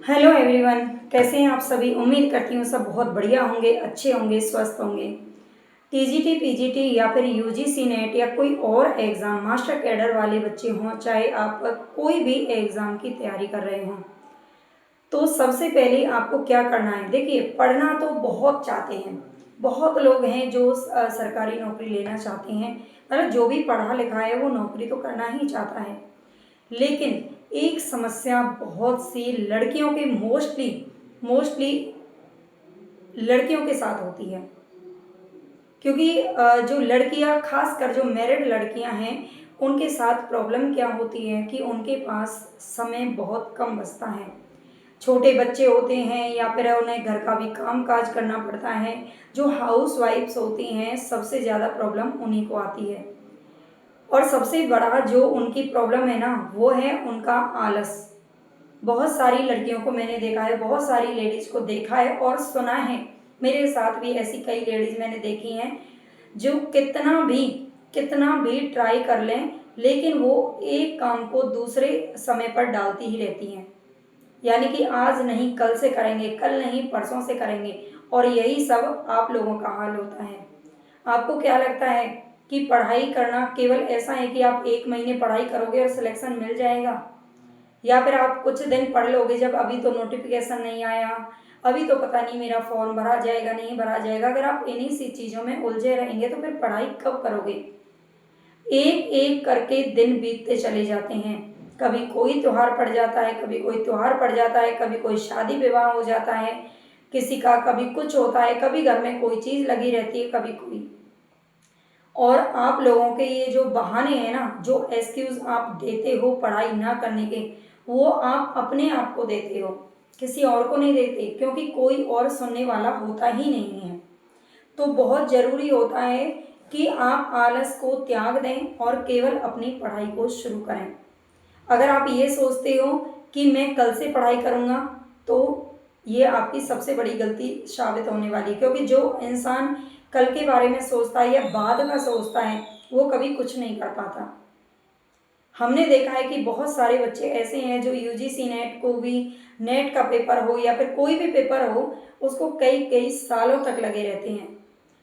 Hello everyone, कैसे हैं आप सभी। उम्मीद करती हूँ सब बहुत बढ़िया होंगे, अच्छे होंगे, स्वस्थ होंगे। टीजीटी, पीजीटी या फिर यूजीसी नेट या कोई और एग्ज़ाम, मास्टर कैडर वाले बच्चे हों, चाहे आप कोई भी एग्ज़ाम की तैयारी कर रहे हों, तो सबसे पहले आपको क्या करना है। देखिए, पढ़ना तो बहुत चाहते हैं, बहुत लोग हैं जो सरकारी नौकरी लेना चाहते हैं। मतलब जो भी पढ़ा लिखा है वो नौकरी तो करना ही चाहता है। लेकिन एक समस्या बहुत सी लड़कियों के मोस्टली मोस्टली लड़कियों के साथ होती है। क्योंकि जो लड़कियां, खासकर जो मैरिड लड़कियां हैं, उनके साथ प्रॉब्लम क्या होती है कि उनके पास समय बहुत कम बचता है। छोटे बच्चे होते हैं या फिर उन्हें घर का भी काम काज करना पड़ता है। जो हाउस वाइफ्स होती हैं, सबसे ज़्यादा प्रॉब्लम उन्हीं को आती है। और सबसे बड़ा जो उनकी प्रॉब्लम है ना, वो है उनका आलस। बहुत सारी लड़कियों को मैंने देखा है, बहुत सारी लेडीज़ को देखा है और सुना है। मेरे साथ भी ऐसी कई लेडीज़ मैंने देखी हैं जो कितना भी ट्राई कर लें, लेकिन वो एक काम को दूसरे समय पर डालती ही रहती हैं। यानी कि आज नहीं कल से करेंगे, कल नहीं परसों से करेंगे, और यही सब आप लोगों का हाल होता है। आपको क्या लगता है कि पढ़ाई करना केवल ऐसा है कि आप 1 महीने पढ़ाई करोगे और सिलेक्शन मिल जाएगा, या फिर आप कुछ दिन पढ़ लोगे, जब अभी तो नोटिफिकेशन नहीं आया, अभी तो पता नहीं मेरा फॉर्म भरा जाएगा नहीं भरा जाएगा। अगर आप इन्हीं सी चीज़ों में उलझे रहेंगे तो फिर पढ़ाई कब करोगे। एक एक करके दिन बीतते चले जाते हैं। कभी कोई त्यौहार पड़ जाता है, कभी कोई त्यौहार पड़ जाता है, कभी कोई शादी विवाह हो जाता है किसी का, कभी कुछ होता है, कभी घर में कोई चीज़ लगी रहती है, कभी कोई। और आप लोगों के ये जो बहाने हैं ना, जो एक्सक्यूज़ आप देते हो पढ़ाई ना करने के, वो आप अपने आप को देते हो, किसी और को नहीं देते, क्योंकि कोई और सुनने वाला होता ही नहीं है। तो बहुत ज़रूरी होता है कि आप आलस को त्याग दें और केवल अपनी पढ़ाई को शुरू करें। अगर आप ये सोचते हो कि मैं कल से पढ़ाई करूँगा, तो ये आपकी सबसे बड़ी गलती साबित होने वाली है। क्योंकि जो इंसान कल के बारे में सोचता है या बाद में सोचता है, वो कभी कुछ नहीं कर पाता। हमने देखा है कि बहुत सारे बच्चे ऐसे हैं जो यूजीसी नेट को भी, नेट का पेपर हो या फिर कोई भी पेपर हो, उसको कई कई सालों तक लगे रहते हैं।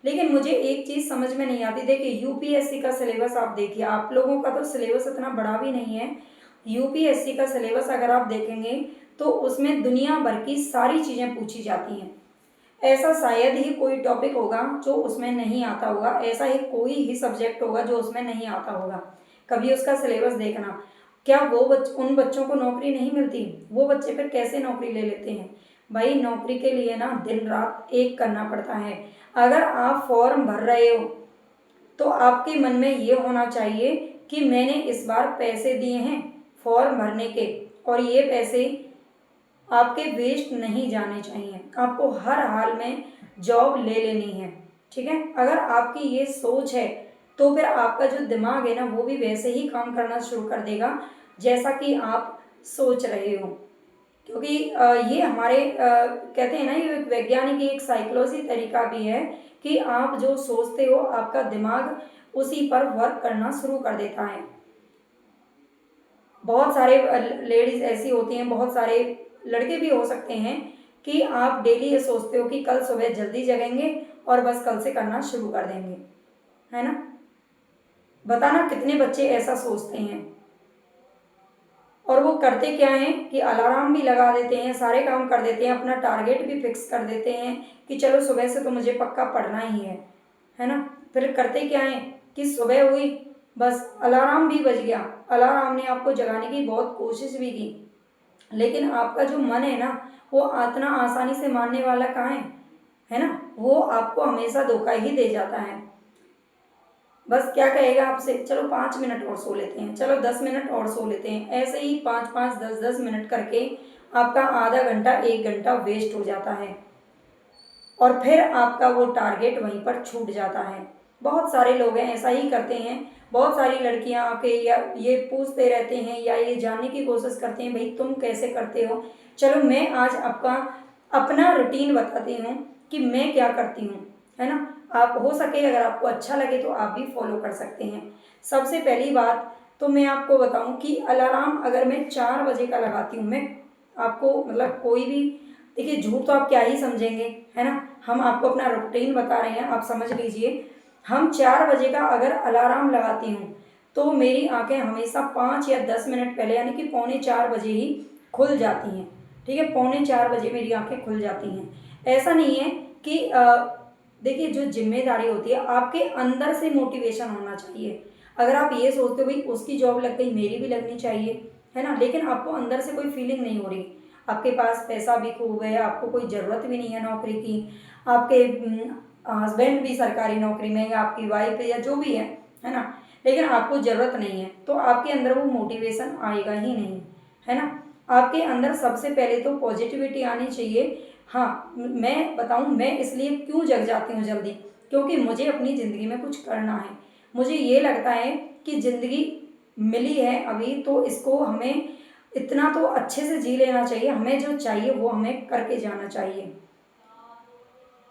लेकिन मुझे एक चीज़ समझ में नहीं आती। देखिए, यूपीएससी का सिलेबस आप देखिए, आप लोगों का तो सिलेबस इतना बड़ा भी नहीं है। यूपीएससी का सिलेबस अगर आप देखेंगे तो उसमें दुनिया भर की सारी चीज़ें पूछी जाती हैं। ऐसा शायद ही कोई टॉपिक होगा जो उसमें नहीं आता होगा, ऐसा ही कोई ही सब्जेक्ट होगा जो उसमें नहीं आता होगा। कभी उसका सिलेबस देखना। क्या वो उन बच्चों को नौकरी नहीं मिलती? वो बच्चे फिर कैसे नौकरी ले लेते हैं? भाई, नौकरी के लिए ना दिन रात एक करना पड़ता है। अगर आप फॉर्म भर रहे हो तो आपके मन में ये होना चाहिए कि मैंने इस बार पैसे दिए हैं फॉर्म भरने के, और ये पैसे आपके वेस्ट नहीं जाने चाहिए। आपको हर हाल में जॉब ले लेनी है, ठीक है। अगर आपकी ये सोच है तो फिर आपका जो दिमाग है ना, वो भी वैसे ही काम करना शुरू कर देगा जैसा कि आप सोच रहे हो। क्योंकि ये हमारे कहते हैं ना, ये एक वैज्ञानिक, एक साइकोलॉजी तरीका भी है कि आप जो सोचते हो आपका दिमाग उसी पर वर्क करना शुरू कर देता है। बहुत सारे लेडीज़ ऐसी होती हैं, बहुत सारे लड़के भी हो सकते हैं कि आप डेली ये सोचते हो कि कल सुबह जल्दी जगेंगे और बस कल से करना शुरू कर देंगे, है ना। बताना कितने बच्चे ऐसा सोचते हैं। और वो करते क्या हैं कि अलार्म भी लगा देते हैं, सारे काम कर देते हैं, अपना टारगेट भी फिक्स कर देते हैं कि चलो सुबह से तो मुझे पक्का पढ़ना ही है ना। फिर करते क्या हैं कि सुबह हुई, बस अलार्म भी बज गया, अलार्म ने आपको जगाने की बहुत कोशिश भी की, लेकिन आपका जो मन है ना, वो इतना आसानी से मानने वाला कहाँ है ना। वो आपको हमेशा धोखा ही दे जाता है। बस क्या कहेगा आपसे, चलो 5 मिनट और सो लेते हैं, चलो 10 मिनट और सो लेते हैं। ऐसे ही 5-5, 10-10 मिनट करके आपका आधा घंटा 1 घंटा वेस्ट हो जाता है, और फिर आपका वो टारगेट वहीं पर छूट जाता है। बहुत सारे लोग हैं ऐसा ही करते हैं। बहुत सारी लड़कियां आके या ये पूछते रहते हैं या ये जानने की कोशिश करते हैं, भाई तुम कैसे करते हो। चलो मैं आज आपका अपना रूटीन बताती हूँ कि मैं क्या करती हूँ, है ना। आप हो सके, अगर आपको अच्छा लगे तो आप भी फॉलो कर सकते हैं। सबसे पहली बात तो मैं आपको बताऊँ कि अलार्म अगर मैं 4 बजे का लगाती हूँ, मैं आपको मतलब कोई भी, देखिए झूठ तो आप क्या ही समझेंगे, है ना। हम आपको अपना रूटीन बता रहे हैं, आप समझ लीजिए। हम 4 बजे का अगर अलार्म लगाती हूँ तो मेरी आंखें हमेशा 5 या 10 मिनट पहले यानी कि 3:45 बजे ही खुल जाती हैं। ठीक है, 3:45 बजे मेरी आंखें खुल जाती हैं। ऐसा नहीं है कि देखिए जो जिम्मेदारी होती है आपके अंदर से मोटिवेशन होना चाहिए। अगर आप ये सोचते हो भाई उसकी जॉब लग गई मेरी भी लगनी चाहिए, है ना, लेकिन आपको अंदर से कोई फीलिंग नहीं हो रही, आपके पास पैसा भी खूब है, आपको कोई ज़रूरत भी नहीं है नौकरी की, आपके हस्बैंड भी सरकारी नौकरी में, या आपकी वाइफ या जो भी है ना, लेकिन आपको ज़रूरत नहीं है, तो आपके अंदर वो मोटिवेशन आएगा ही नहीं, है ना। आपके अंदर सबसे पहले तो पॉजिटिविटी आनी चाहिए। हाँ, मैं बताऊँ मैं इसलिए क्यों जग जाती हूँ जल्दी, क्योंकि मुझे अपनी ज़िंदगी में कुछ करना है। मुझे ये लगता है कि ज़िंदगी मिली है अभी, तो इसको हमें इतना तो अच्छे से जी लेना चाहिए, हमें जो चाहिए वो हमें करके जाना चाहिए,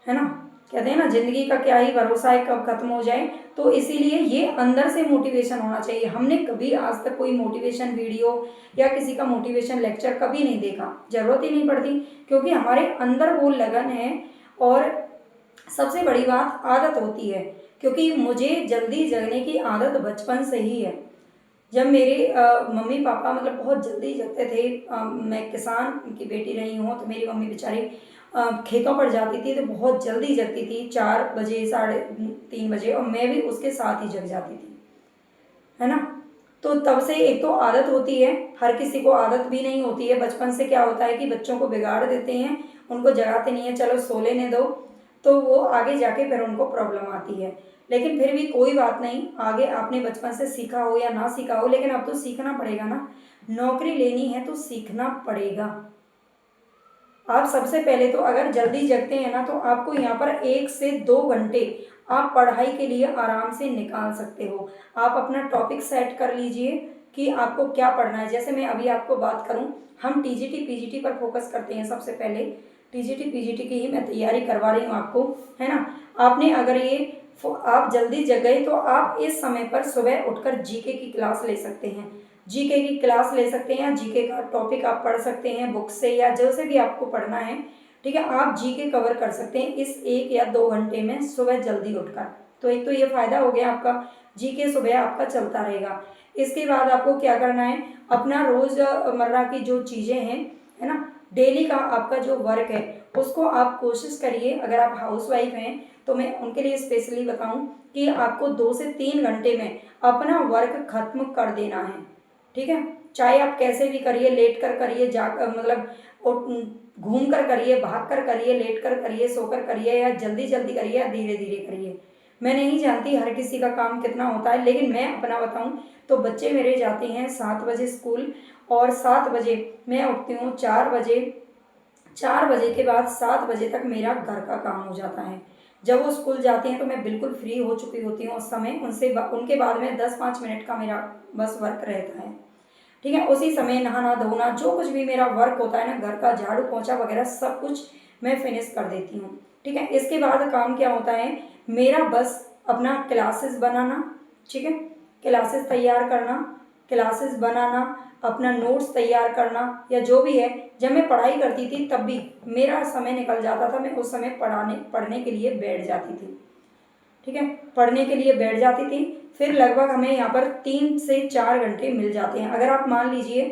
है ना। कहते हैं ना ज़िंदगी का क्या ही भरोसा है कब खत्म हो जाए, तो इसीलिए ये अंदर से मोटिवेशन होना चाहिए। हमने कभी आज तक कोई मोटिवेशन वीडियो या किसी का मोटिवेशन लेक्चर कभी नहीं देखा, ज़रूरत ही नहीं पड़ती, क्योंकि हमारे अंदर वो लगन है। और सबसे बड़ी बात आदत होती है, क्योंकि मुझे जल्दी जगने की आदत बचपन से ही है। जब मेरे मम्मी पापा मतलब बहुत जल्दी जगते थे, मैं किसान की बेटी रही हूँ, तो मेरी मम्मी बेचारी खेतों पर जाती थी तो बहुत जल्दी जगती थी, 4 बजे 3:30 बजे, और मैं भी उसके साथ ही जग जाती थी, है ना। तो तब से एक तो आदत होती है, हर किसी को आदत भी नहीं होती है। बचपन से क्या होता है कि बच्चों को बिगाड़ देते हैं, उनको जगाते नहीं है, चलो सो लेने दो, तो वो आगे जाके फिर उनको प्रॉब्लम आती है। लेकिन फिर भी कोई बात नहीं, आगे आपने बचपन से सीखा हो या ना सीखा हो, लेकिन अब तो सीखना पड़ेगा ना, नौकरी लेनी है तो सीखना पड़ेगा। आप सबसे पहले तो अगर जल्दी जगते हैं ना, तो आपको यहाँ पर 1 से 2 घंटे आप पढ़ाई के लिए आराम से निकाल सकते हो। आप अपना टॉपिक सेट कर लीजिए कि आपको क्या पढ़ना है। जैसे मैं अभी आपको बात करूँ, हम टीजीटी पीजीटी पर फोकस करते हैं सबसे पहले, टीजीटी पीजीटी की ही मैं तैयारी करवा रही हूँ आपको, है ना। आपने अगर आप जल्दी जग गए तो आप इस समय पर सुबह उठकर जीके की क्लास ले सकते हैं, जीके की क्लास ले सकते हैं, जीके का टॉपिक आप पढ़ सकते हैं बुक से या जैसे भी आपको पढ़ना है, ठीक है। आप जीके कवर कर सकते हैं इस 1 या 2 घंटे में सुबह जल्दी उठकर। तो एक तो ये फ़ायदा हो गया आपका, जीके सुबह आपका चलता रहेगा। इसके बाद आपको क्या करना है, अपना रोज़मर्रा की जो चीज़ें हैं, है ना, डेली का आपका जो वर्क है उसको आप कोशिश करिए। अगर आप हाउसवाइफ हैं तो मैं उनके लिए स्पेशली बताऊं कि आपको 2 से 3 घंटे में अपना वर्क खत्म कर देना है, ठीक है। चाहे आप कैसे भी करिए, लेट कर करिए, जाकर मतलब घूम कर करिए, भाग कर करिए, लेट कर करिए, सोकर करिए, या जल्दी जल्दी करिए या धीरे धीरे करिए। मैं नहीं जानती हर किसी का काम कितना होता है, लेकिन मैं अपना बताऊं तो बच्चे मेरे जाते हैं 7 बजे स्कूल, और 7 बजे मैं उठती हूँ 4 बजे। 4 बजे के बाद 7 बजे तक मेरा घर का काम हो जाता है। जब वो स्कूल जाते हैं तो मैं बिल्कुल फ्री हो चुकी होती हूँ उस समय, उनके बाद में 10-5 मिनट का मेरा बस वर्क रहता है, ठीक है। उसी समय नहाना धोना जो कुछ भी मेरा वर्क होता है ना, घर का झाड़ू पोछा वगैरह सब कुछ मैं फिनिश कर देती हूँ, ठीक है। इसके बाद काम क्या होता है मेरा, बस अपना क्लासेस बनाना, ठीक है, क्लासेस तैयार करना, क्लासेस बनाना, अपना नोट्स तैयार करना, या जो भी है। जब मैं पढ़ाई करती थी तब भी मेरा समय निकल जाता था, मैं उस समय पढ़ने के लिए बैठ जाती थी, ठीक है, पढ़ने के लिए बैठ जाती थी। फिर लगभग हमें यहाँ पर 3 से 4 घंटे मिल जाते हैं। अगर आप मान लीजिए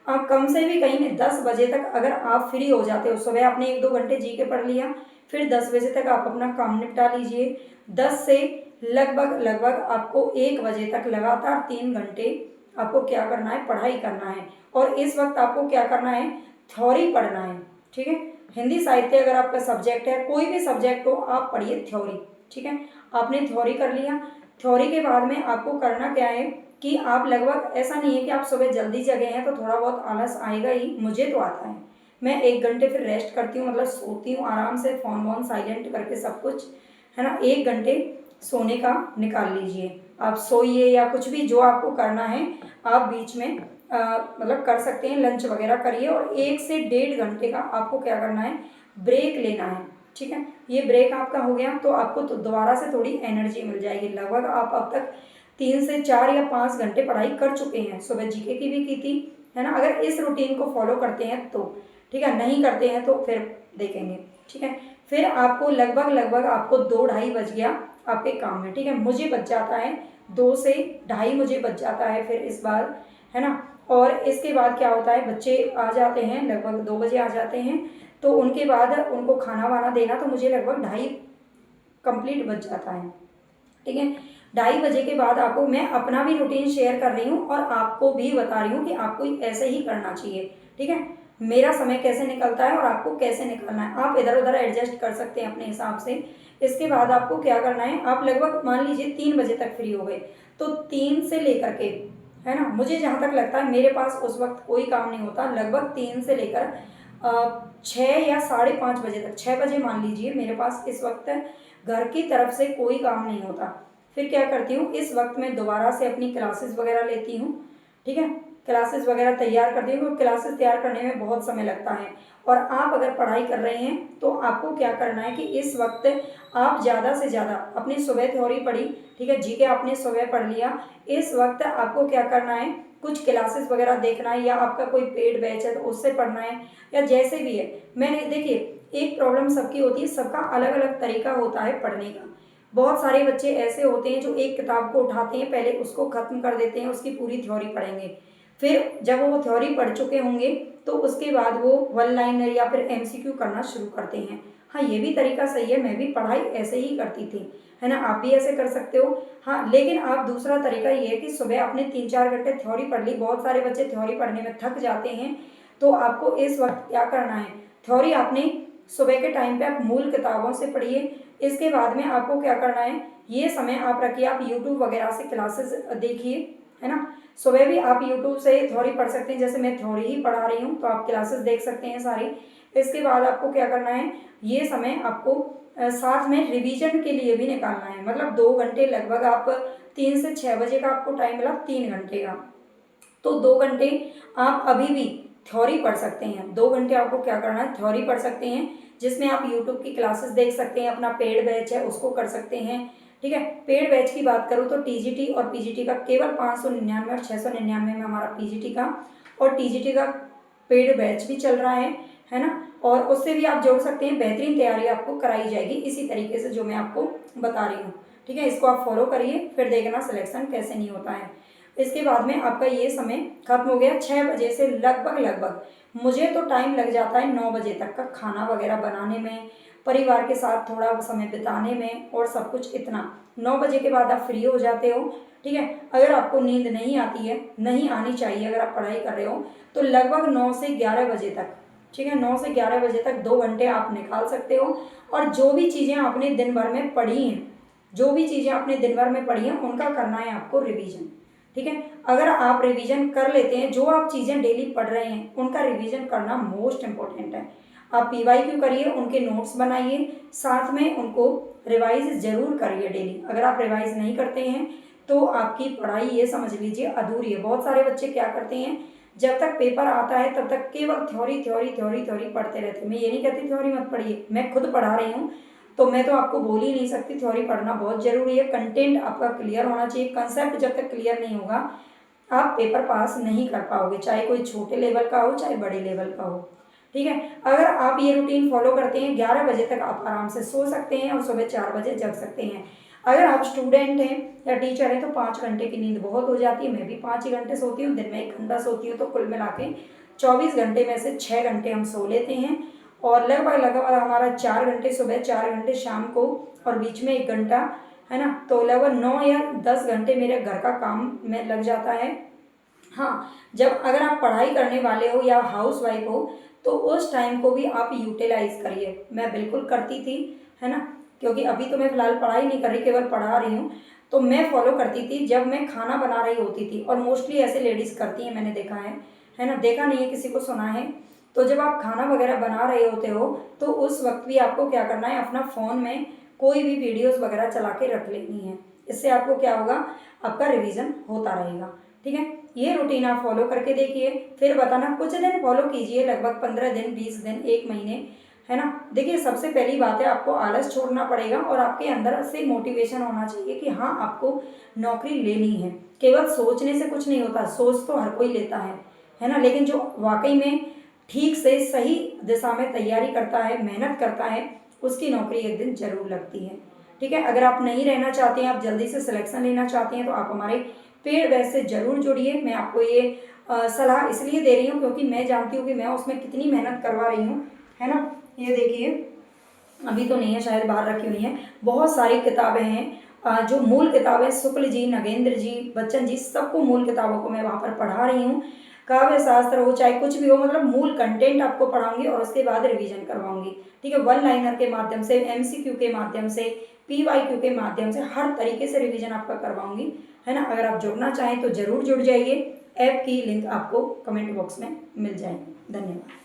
आप कम से भी कहीं 10 बजे तक अगर आप फ्री हो जाते हो, सुबह आपने 1-2 घंटे जी के पढ़ लिया, फिर 10 बजे तक आप अपना काम निपटा लीजिए। 10 से लगभग लगभग आपको 1 बजे तक लगातार 3 घंटे आपको क्या करना है, पढ़ाई करना है। और इस वक्त आपको क्या करना है, थ्योरी पढ़ना है, ठीक है। हिंदी साहित्य अगर आपका सब्जेक्ट है, कोई भी सब्जेक्ट हो आप पढ़िए थ्योरी, ठीक है। आपने थ्योरी कर लिया, थ्योरी के बाद में आपको करना क्या है कि आप लगभग, ऐसा नहीं है कि आप सुबह जल्दी जगे हैं तो थोड़ा बहुत आलस आएगा ही, मुझे तो आता है। मैं 1 घंटे फिर रेस्ट करती हूँ, मतलब सोती हूँ आराम से, फ़ोन वोन साइलेंट करके सब कुछ, है ना। 1 घंटे सोने का निकाल लीजिए, आप सोइए या कुछ भी जो आपको करना है आप बीच में मतलब कर सकते हैं, लंच वगैरह करिए। और 1 से 1.5 घंटे का आपको क्या करना है, ब्रेक लेना है, ठीक है। ये ब्रेक आपका हो गया तो आपको तो दोबारा से थोड़ी एनर्जी मिल जाएगी। लगभग आप अब तक 3 से 4 या 5 घंटे पढ़ाई कर चुके हैं, सुबह जीके की भी की थी, है ना, अगर इस रूटीन को फॉलो करते हैं तो, ठीक है, नहीं करते हैं तो फिर देखेंगे, ठीक है। फिर आपको लगभग आपको 2-2:30 बज गया आपके काम में, ठीक है, मुझे बच जाता है 2 से 2:30 मुझे बच जाता है फिर इस बार, है ना। और इसके बाद क्या होता है, बच्चे आ जाते हैं लगभग 2 बजे आ जाते हैं, तो उनके बाद उनको खाना वाना देना, तो मुझे लगभग 2:30 कंप्लीट बच जाता है, ठीक है। 2:30 बजे के बाद आपको मैं अपना भी रूटीन शेयर कर रही हूँ और आपको भी बता रही हूँ कि आपको ऐसे ही करना चाहिए, ठीक है। मेरा समय कैसे निकलता है और आपको कैसे निकलना है, आप इधर उधर एडजस्ट कर सकते हैं अपने हिसाब से। इसके बाद आपको क्या करना है, आप लगभग मान लीजिए 3 बजे तक फ्री हो गए, तो 3 से लेकर के, है ना, मुझे जहाँ तक लगता है मेरे पास उस वक्त कोई काम नहीं होता, लगभग 3 से लेकर 6 या 5:30 बजे तक, 6 बजे मान लीजिए, मेरे पास इस वक्त घर की तरफ से कोई काम नहीं होता। फिर क्या करती हूँ, इस वक्त मैं दोबारा से अपनी क्लासेस वगैरह लेती हूँ, ठीक है, क्लासेस वगैरह तैयार करती हूँ, क्योंकि क्लासेस तैयार करने में बहुत समय लगता है। और आप अगर पढ़ाई कर रहे हैं तो आपको क्या करना है कि इस वक्त आप ज़्यादा से ज़्यादा अपनी सुबह थ्योरी पढ़ी, ठीक है, जीके आपने सुबह पढ़ लिया, इस वक्त आपको क्या करना है, कुछ क्लासेस वगैरह देखना है, या आपका कोई पेड बैच है तो उससे पढ़ना है, या जैसे भी है। मैंने देखिए, एक प्रॉब्लम सबकी होती है, सबका अलग अलग तरीका होता है पढ़ने का। बहुत सारे बच्चे ऐसे होते हैं जो एक किताब को उठाते हैं, पहले उसको ख़त्म कर देते हैं, उसकी पूरी थ्योरी पढ़ेंगे, फिर जब वो थ्योरी पढ़ चुके होंगे तो उसके बाद वो वन लाइनर या फिर एमसीक्यू करना शुरू करते हैं। हाँ, ये भी तरीका सही है, मैं भी पढ़ाई ऐसे ही करती थी, है ना, आप भी ऐसे कर सकते हो। हाँ, लेकिन आप दूसरा तरीका ये है कि सुबह आपने 3-4 घंटे थ्योरी पढ़ ली, बहुत सारे बच्चे थ्योरी पढ़ने में थक जाते हैं, तो आपको इस वक्त क्या करना है, थ्योरी आपने सुबह के टाइम पे आप मूल किताबों से पढ़िए। इसके बाद में आपको क्या करना है, ये समय आप रखिए, आप यूट्यूब वगैरह से क्लासेस देखिए, है ना। सुबह भी आप यूट्यूब से थ्योरी पढ़ सकते हैं, जैसे मैं थ्योरी ही पढ़ा रही हूँ तो आप क्लासेस देख सकते हैं सारी। इसके बाद आपको क्या करना है, ये समय आपको साथ में रिवीजन के लिए भी निकालना है, मतलब 2 घंटे लगभग, आप 3 से 6 बजे का आपको टाइम मिला 3 घंटे का, तो 2 घंटे आप अभी भी थ्योरी पढ़ सकते हैं। 2 घंटे आपको क्या करना है, थ्योरी पढ़ सकते हैं, जिसमें आप यूट्यूब की क्लासेस देख सकते हैं, अपना पेड बैच है उसको कर सकते हैं, ठीक है। पेड बैच की बात करूँ तो टीजीटी और पीजीटी का केवल 599 और 699 में हमारा पीजीटी का और टीजीटी का पेड बैच भी चल रहा है ना, और उससे भी आप जोड़ सकते हैं, बेहतरीन तैयारी आपको कराई जाएगी इसी तरीके से जो मैं आपको बता रही हूँ, ठीक है। इसको आप फॉलो करिए, फिर देखना सिलेक्शन कैसे नहीं होता है। इसके बाद में आपका ये समय खत्म हो गया 6 बजे से, लगभग मुझे तो टाइम लग जाता है 9 बजे तक का खाना वगैरह बनाने में, परिवार के साथ थोड़ा समय बिताने में और सब कुछ इतना। 9 बजे के बाद आप फ्री हो जाते हो, ठीक है। अगर आपको नींद नहीं आती है, नहीं आनी चाहिए, अगर आप पढ़ाई कर रहे हो तो लगभग 9 से 11 बजे तक, ठीक है, 9 से 11 बजे तक 2 घंटे आप निकाल सकते हो। और जो भी चीज़ें आपने दिन भर में पढ़ी हैं, जो भी चीज़ें आपने दिन भर में पढ़ी हैं उनका करना है आपको रिवीजन, ठीक है। अगर आप रिवीजन कर लेते हैं, जो आप चीज़ें डेली पढ़ रहे हैं उनका रिवीजन करना मोस्ट इम्पोर्टेंट है। आप पीवाईक्यू करिए, उनके नोट्स बनाइए, साथ में उनको रिवाइज ज़रूर करिए डेली। अगर आप रिवाइज नहीं करते हैं तो आपकी पढ़ाई ये समझ लीजिए अधूरी है। बहुत सारे बच्चे क्या करते हैं, जब तक पेपर आता है तब तक केवल थ्योरी पढ़ते रहते हैं। मैं ये नहीं कहती थ्योरी मत पढ़िए, मैं खुद पढ़ा रही हूँ तो मैं तो आपको बोल ही नहीं सकती, थ्योरी पढ़ना बहुत ज़रूरी है। कंटेंट आपका क्लियर होना चाहिए, कंसेप्ट जब तक क्लियर नहीं होगा आप पेपर पास नहीं कर पाओगे, चाहे कोई छोटे लेवल का हो चाहे बड़े लेवल का हो, ठीक है। अगर आप ये रूटीन फॉलो करते हैं, 11 बजे तक आप आराम से सो सकते हैं और सुबह 4 बजे जग सकते हैं। अगर आप स्टूडेंट हैं या टीचर हैं तो 5 घंटे की नींद बहुत हो जाती है, मैं भी 5 ही घंटे सोती हूँ, दिन में 1 घंटा सोती हूँ, तो कुल मिला के 24 घंटे में से 6 घंटे हम सो लेते हैं। और लगभग हमारा 4 घंटे सुबह, 4 घंटे शाम को और बीच में 1 घंटा, है ना, तो लगभग 9 या 10 घंटे मेरे घर का काम में लग जाता है। हाँ, जब अगर आप पढ़ाई करने वाले हो या हाउसवाइफ हो तो उस टाइम को भी आप यूटिलाइज करिए। मैं बिल्कुल करती थी, है ना, क्योंकि अभी तो मैं फ़िलहाल पढ़ाई नहीं कर रही, केवल पढ़ा रही हूँ, तो मैं फॉलो करती थी जब मैं खाना बना रही होती थी। और मोस्टली ऐसे लेडीज़ करती हैं, मैंने देखा है ना, देखा नहीं है, किसी को सुना है। तो जब आप खाना वगैरह बना रहे होते हो तो उस वक्त भी आपको क्या करना है, अपना फ़ोन में कोई भी वीडियोज़ वगैरह चला के रख लेनी है। इससे आपको क्या होगा, आपका रिवीजन होता रहेगा, ठीक है। ये रूटीन आप फॉलो करके देखिए, फिर बताना। कुछ दिन फॉलो कीजिए, लगभग 15 दिन, 20 दिन, 1 महीने, है ना। देखिए, सबसे पहली बात है आपको आलस छोड़ना पड़ेगा और आपके अंदर से मोटिवेशन होना चाहिए कि हाँ, आपको नौकरी लेनी है। केवल सोचने से कुछ नहीं होता, सोच तो हर कोई लेता है है ना। लेकिन जो वाकई में ठीक से सही दिशा में तैयारी करता है, मेहनत करता है, उसकी नौकरी एक दिन ज़रूर लगती है। ठीक है, अगर आप नहीं रहना चाहते हैं, आप जल्दी से सिलेक्शन लेना चाहते हैं, तो आप हमारे पेड बैच से ज़रूर जुड़िए। मैं आपको ये सलाह इसलिए दे रही हूँ क्योंकि मैं जानती हूँ कि मैं उसमें कितनी मेहनत करवा रही हूँ, है ना। ये देखिए, अभी तो नहीं है, शायद बाहर रखी हुई हैं, बहुत सारी किताबें हैं। जो मूल किताबें शुक्ल जी, नगेंद्र जी, बच्चन जी, सबको मूल किताबों को मैं वहाँ पर पढ़ा रही हूँ। काव्य शास्त्र हो चाहे कुछ भी हो, मतलब मूल कंटेंट आपको पढ़ाऊंगी और उसके बाद रिवीजन करवाऊंगी। ठीक है, वन लाइनर के माध्यम से, एमसीक्यू के माध्यम से, पीवाईक्यू के माध्यम से, हर तरीके से रिवीजन आपका करवाऊंगी, है ना। अगर आप जुड़ना चाहें तो ज़रूर जुड़ जाइए। ऐप की लिंक आपको कमेंट बॉक्स में मिल जाएगी। धन्यवाद।